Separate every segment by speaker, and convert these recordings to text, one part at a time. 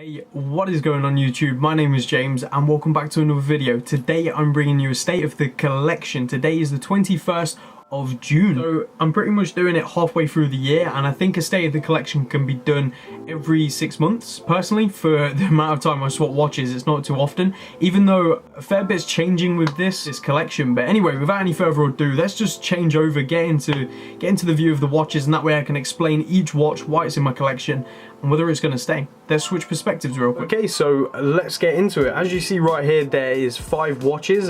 Speaker 1: Hey, what is going on YouTube? My name is James and welcome back to another video. Today I'm bringing you a state of the collection. Today is the 21st of June. So I'm pretty much doing it halfway through the year, and I think a state of the collection can be done every 6 months. Personally, for the amount of time I swap watches, it's not too often, even though a fair bit's changing with this collection. But anyway, without any further ado, let's just change over, get into the view of the watches, and that way I can explain each watch, why it's in my collection, and whether it's going to stay. Let's switch perspectives real quick. Okay, so let's get into it. As you see right here, there is 5 watches.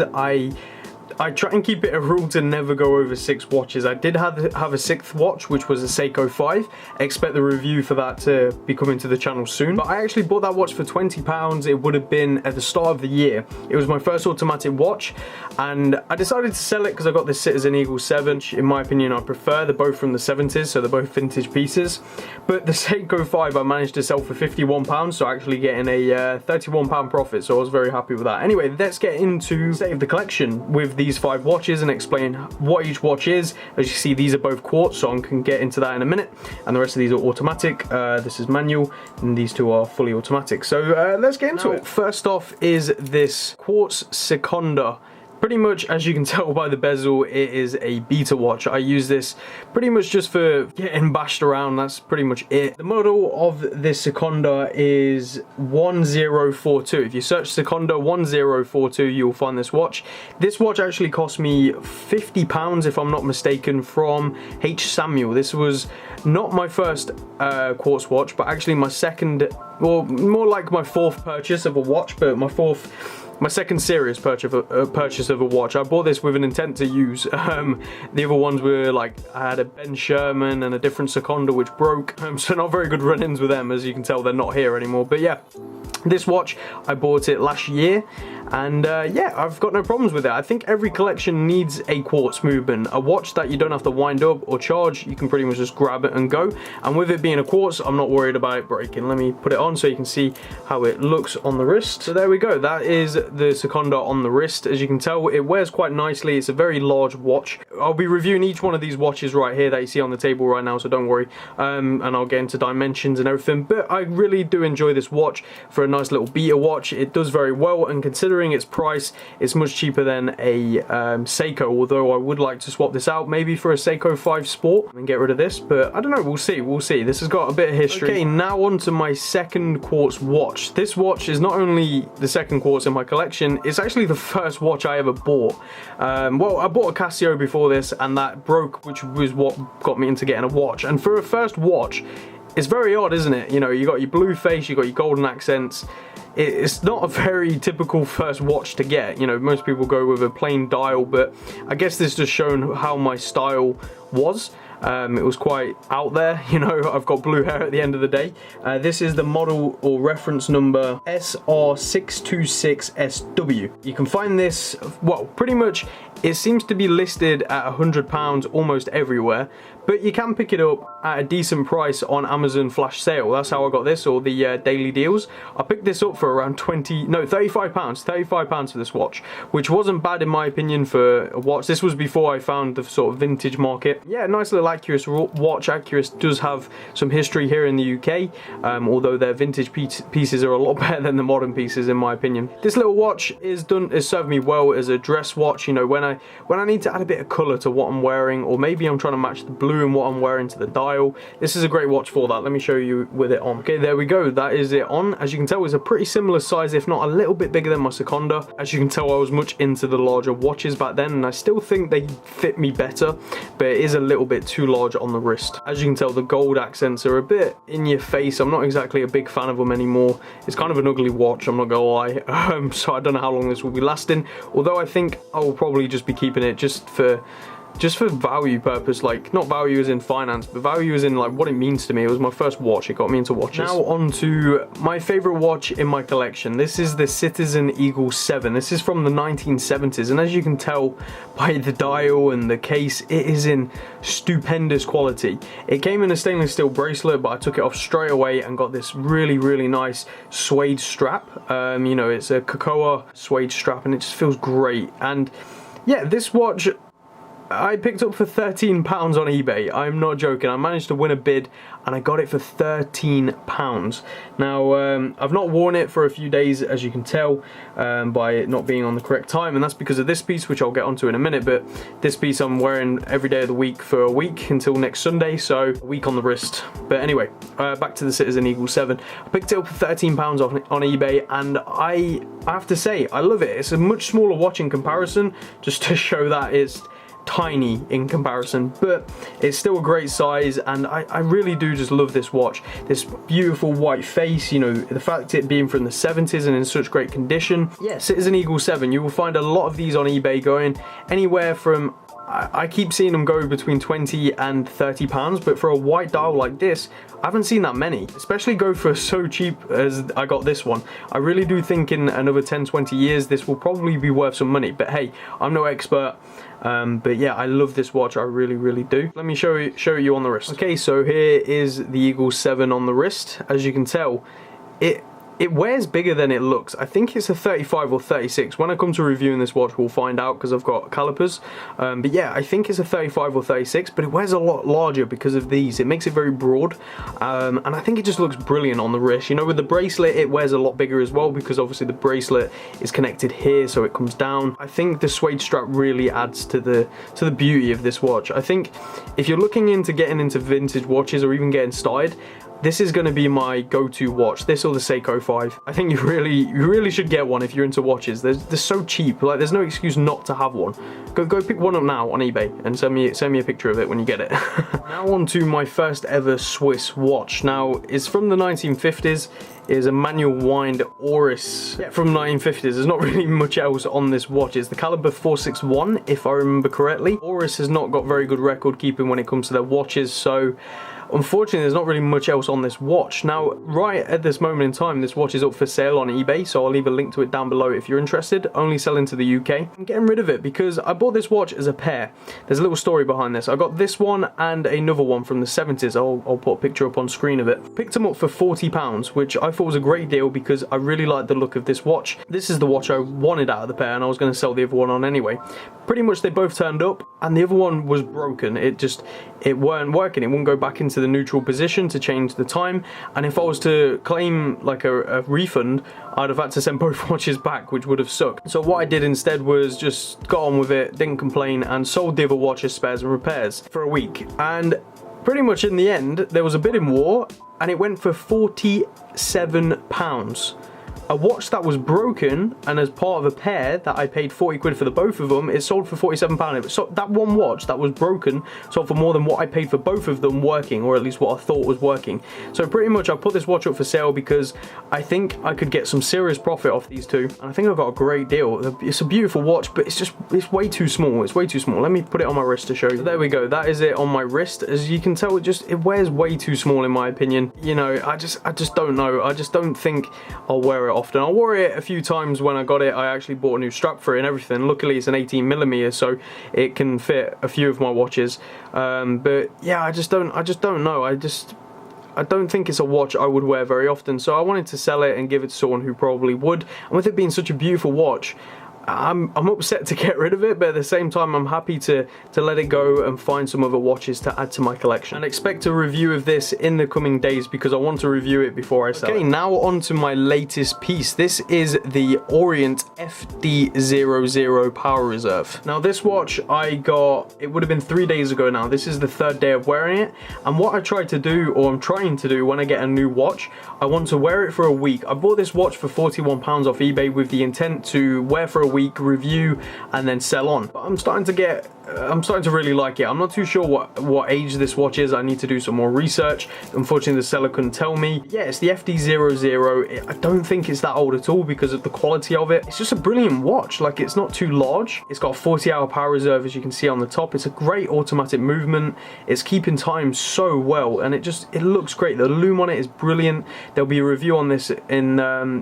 Speaker 1: I try and keep it a rule to never go over 6 watches. I did have a 6th watch, which was a Seiko 5. Expect the review for that to be coming to the channel soon. But I actually bought that watch for £20. It would have been at the start of the year. It was my first automatic watch, and I decided to sell it because I got this Citizen Eagle 7, which in my opinion I prefer. They're both from the 70s, so they're both vintage pieces. But the Seiko 5 I managed to sell for £51, so actually getting a £31 profit, so I was very happy with that. Anyway, let's get into state of the collection with these 5 watches and explain what each watch is. As you see, these are both quartz, so I can get into that in a minute, and the rest of these are automatic. This is manual, and these two are fully automatic. So let's get into it. First off is this quartz Seconda. Pretty much, as you can tell by the bezel, it is a beta watch. I use this pretty much just for getting bashed around. That's pretty much it. The model of this Seconda is 1042. If you search Seconda 1042, you'll find this watch. This watch actually cost me £50, if I'm not mistaken, from H. Samuel. This was not my first quartz watch, but actually my second, well, more like my 4th purchase of a watch, but my second serious purchase of a watch. I bought this with an intent to use. The other ones were like, I had a Ben Sherman and a different Seconda which broke, so not very good run-ins with them. As you can tell, they're not here anymore. But yeah, this watch, I bought it last year, and yeah, I've got no problems with it. I think every collection needs a quartz movement. A watch that you don't have to wind up or charge, you can pretty much just grab it and go. And with it being a quartz, I'm not worried about it breaking. Let me put it on so you can see how it looks on the wrist. So there we go, that is the Seconda on the wrist. As you can tell, it wears quite nicely. It's a very large watch. I'll be reviewing each one of these watches right here that you see on the table right now, so don't worry. And I'll get into dimensions and everything. But I really do enjoy this watch for a nice little beta watch. It does very well, and considering its price, it's much cheaper than a Seiko, although I would like to swap this out maybe for a Seiko 5 Sport and get rid of this, but I don't know, we'll see. This has got a bit of history. Okay, now on to my second quartz watch. This watch is not only the second quartz in my collection, it's actually the first watch I ever bought. Well, I bought a Casio before this, and that broke, which was what got me into getting a watch. And for a first watch, it's very odd, isn't it? You know, you got your blue face, you got your golden accents. It's not a very typical first watch to get. You know, most people go with a plain dial, but I guess this just shown how my style was. It was quite out there, you know. I've got blue hair at the end of the day. This is the model or reference number SR626SW. You can find this, well, pretty much it seems to be listed at £100 almost everywhere, but you can pick it up at a decent price on Amazon flash sale. That's how I got this, or the daily deals. I picked this up for around £35 for this watch, which wasn't bad in my opinion for a watch. This was before I found the sort of vintage market. Yeah, nice little Accurus watch. Accurus does have some history here in the UK, although their vintage pieces are a lot better than the modern pieces in my opinion. This little watch has served me well as a dress watch. You know, when I need to add a bit of colour to what I'm wearing, or maybe I'm trying to match the blue in what I'm wearing to the dial, this is a great watch for that. Let me show you with it on. Okay, there we go, that is it on. As you can tell, it's a pretty similar size, if not a little bit bigger than my Seconda. As you can tell, I was much into the larger watches back then, and I still think they fit me better, but it is a little bit too large on the wrist. As you can tell, the gold accents are a bit in your face. I'm not exactly a big fan of them anymore. It's kind of an ugly watch, I'm not gonna lie. So I don't know how long this will be lasting, although I think I will probably just be keeping it just for value purpose, like not value as in finance, but value as in like what it means to me. It was my first watch, it got me into watches. Now on to my favorite watch in my collection. This is the Citizen Eagle 7. This is from the 1970s, and as you can tell by the dial and the case, it is in stupendous quality. It came in a stainless steel bracelet, but I took it off straight away and got this really nice suede strap. You know, it's a Cocoa suede strap, and it just feels great. And yeah, this watch, I picked up for £13 on eBay. I'm not joking. I managed to win a bid and I got it for £13. Now, I've not worn it for a few days, as you can tell, by it not being on the correct time, and that's because of this piece, which I'll get onto in a minute. But this piece I'm wearing every day of the week for a week until next Sunday, so a week on the wrist. But anyway, back to the Citizen Eagle 7. I picked it up for £13 on eBay, and I have to say, I love it. It's a much smaller watch in comparison, just to show that it's tiny in comparison, but it's still a great size, and I really do just love this watch. This beautiful white face, you know, the fact it being from the 70s and in such great condition. Yeah, Citizen Eagle 7, you will find a lot of these on eBay going anywhere from, I keep seeing them go between £20 and £30, but for a white dial like this, I haven't seen that many, especially go for so cheap as I got this one. I really do think in another 10-20 years this will probably be worth some money, but hey, I'm no expert. But yeah, I love this watch, I really do. Let me show you on the wrist. Okay, so here is the Eagle 7 on the wrist. As you can tell, it wears bigger than it looks. I think it's a 35 or 36. When I come to reviewing this watch, we'll find out because I've got calipers. But yeah, I think it's a 35 or 36, but it wears a lot larger because of these. It makes it very broad, and I think it just looks brilliant on the wrist. You know, with the bracelet, it wears a lot bigger as well because obviously the bracelet is connected here, so it comes down. I think the suede strap really adds to the beauty of this watch. I think if you're looking into getting into vintage watches or even getting started, this is going to be my go-to watch, this or the Seiko 5. I think you really should get one if you're into watches. They're so cheap, like there's no excuse not to have one. Go pick one up now on eBay and send me a picture of it when you get it. Now on to my first ever Swiss watch. Now, it's from the 1950s. It is a manual wind Oris from 1950s. There's not really much else on this watch. It's the caliber 461, if I remember correctly. Oris has not got very good record keeping when it comes to their watches, so unfortunately there's not really much else on this watch. Now, right at this moment in time, this watch is up for sale on eBay, so I'll leave a link to it down below if you're interested. Only selling to the UK. I'm getting rid of it because I bought this watch as a pair. There's a little story behind this. I got this one and another one from the 70s. I'll put a picture up on screen of it. Picked them up for £40, which I thought was a great deal because I really like the look of this watch. This is the watch I wanted out of the pair, and I was going to sell the other one on anyway. Pretty much they both turned up, and the other one was broken. It weren't working. It wouldn't go back into the neutral position to change the time, and if I was to claim like a refund, I'd have had to send both watches back, which would have sucked. So what I did instead was just got on with it, didn't complain, and sold the other watch as spares and repairs for a week. And pretty much in the end, there was a bidding war, and it went for £47. A watch that was broken, and as part of a pair that I paid 40 quid for the both of them, it sold for £47. So that one watch that was broken sold for more than what I paid for both of them working, or at least what I thought was working. So pretty much I put this watch up for sale because I think I could get some serious profit off these two, and I think I got a great deal. It's a beautiful watch, but it's way too small. It's way too small. Let me put it on my wrist to show you. So there we go. That is it on my wrist. As you can tell, it wears way too small in my opinion. You know, I just don't know. I just don't think I'll wear it often. I wore it a few times when I got it. I actually bought a new strap for it and everything. Luckily it's an 18mm, so it can fit a few of my watches. But yeah, I just don't know. I don't think it's a watch I would wear very often, so I wanted to sell it and give it to someone who probably would. And with it being such a beautiful watch, I'm upset to get rid of it, but at the same time I'm happy to let it go and find some other watches to add to my collection. And expect a review of this in the coming days because I want to review it before I sell it. Okay, now on to my latest piece. This is the Orient FD00 Power Reserve. Now this watch I got, it would have been 3 days ago now. This is the third day of wearing it, and what I tried to do, or I'm trying to do when I get a new watch, I want to wear it for a week. I bought this watch for £41 off eBay with the intent to wear for a week, review, and then sell on. But I'm starting to really like it. I'm not too sure what age this watch is. I need to do some more research. Unfortunately, the seller couldn't tell me. Yeah, it's the FD00. I don't think it's that old at all because of the quality of it. It's just a brilliant watch. Like, it's not too large. It's got a 40-hour power reserve, as you can see on the top. It's a great automatic movement. It's keeping time so well, and it looks great. The lume on it is brilliant. There'll be a review on this in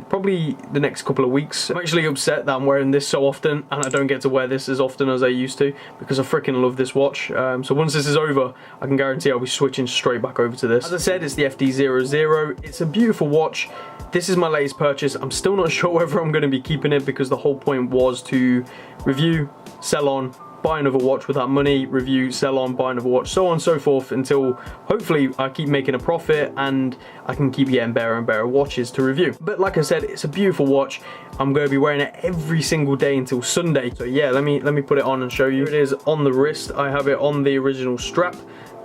Speaker 1: probably the next couple of weeks. I'm actually upset that I'm wearing this so often, and I don't get to wear this as often as I used to because I freaking love this watch. So once this is over, I can guarantee I'll be switching straight back over to this. As I said, it's the FD00. It's a beautiful watch. This is my latest purchase. I'm still not sure whether I'm going to be keeping it because the whole point was to review, sell on, buy another watch with that money, review, sell on, buy another watch, so on and so forth, until hopefully I keep making a profit and I can keep getting better and better watches to review. But like I said, it's a beautiful watch. I'm going to be wearing it every single day until Sunday. So yeah, let me put it on and show you. Here it is on the wrist. I have it on the original strap,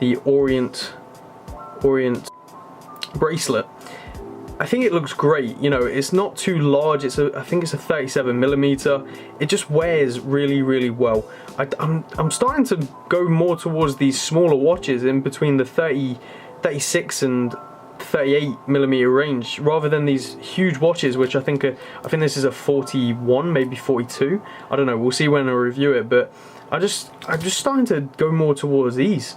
Speaker 1: the Orient bracelet. I think it looks great. You know, it's not too large. I think it's a 37mm. It just wears really, really well. I'm starting to go more towards these smaller watches in between the 36 and 38mm range, rather than these huge watches, which I think this is a 41, maybe 42. I don't know. We'll see when I review it. But I'm just starting to go more towards these.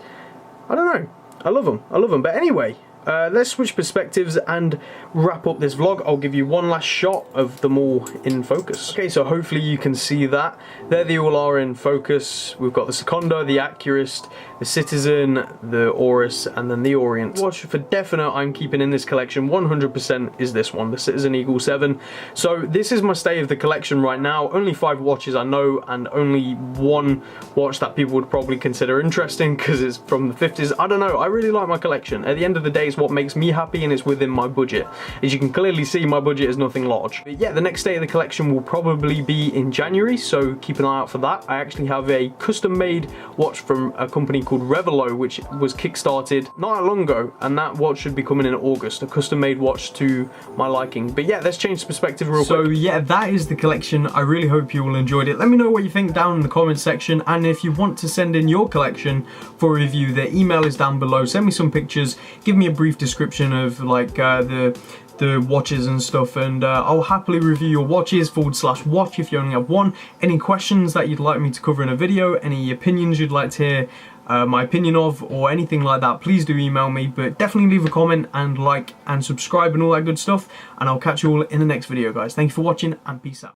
Speaker 1: I don't know. I love them. I love them. But anyway. Let's switch perspectives and wrap up this vlog. I'll give you one last shot of them all in focus. Okay, so hopefully you can see that. There they all are in focus. We've got the Seconda, the Accurist, the Citizen, the Oris, and then the Orient. Watch for definite I'm keeping in this collection 100% is this one, the Citizen Eagle 7. So this is my stay of the collection right now. Only 5 watches I know, and only one watch that people would probably consider interesting because it's from the 50s. I don't know, I really like my collection. At the end of the day, it's what makes me happy and it's within my budget. As you can clearly see, my budget is nothing large. But yeah, the next day of the collection will probably be in January, so keep an eye out for that. I actually have a custom-made watch from a company called Revelo, which was kickstarted not that long ago, and that watch should be coming in August. A custom-made watch to my liking. But yeah, let's change the perspective real quick. So yeah, that is the collection. I really hope you all enjoyed it. Let me know what you think down in the comments section, and if you want to send in your collection for a review, the email is down below. Send me some pictures, give me a brief description of like the watches and stuff, and I'll happily review your watches /watch if you only have one. Any questions that you'd like me to cover in a video, any opinions you'd like to hear my opinion of, or anything like that, please do email me. But definitely leave a comment and like and subscribe and all that good stuff, and I'll catch you all in the next video, guys. Thank you for watching, and peace out.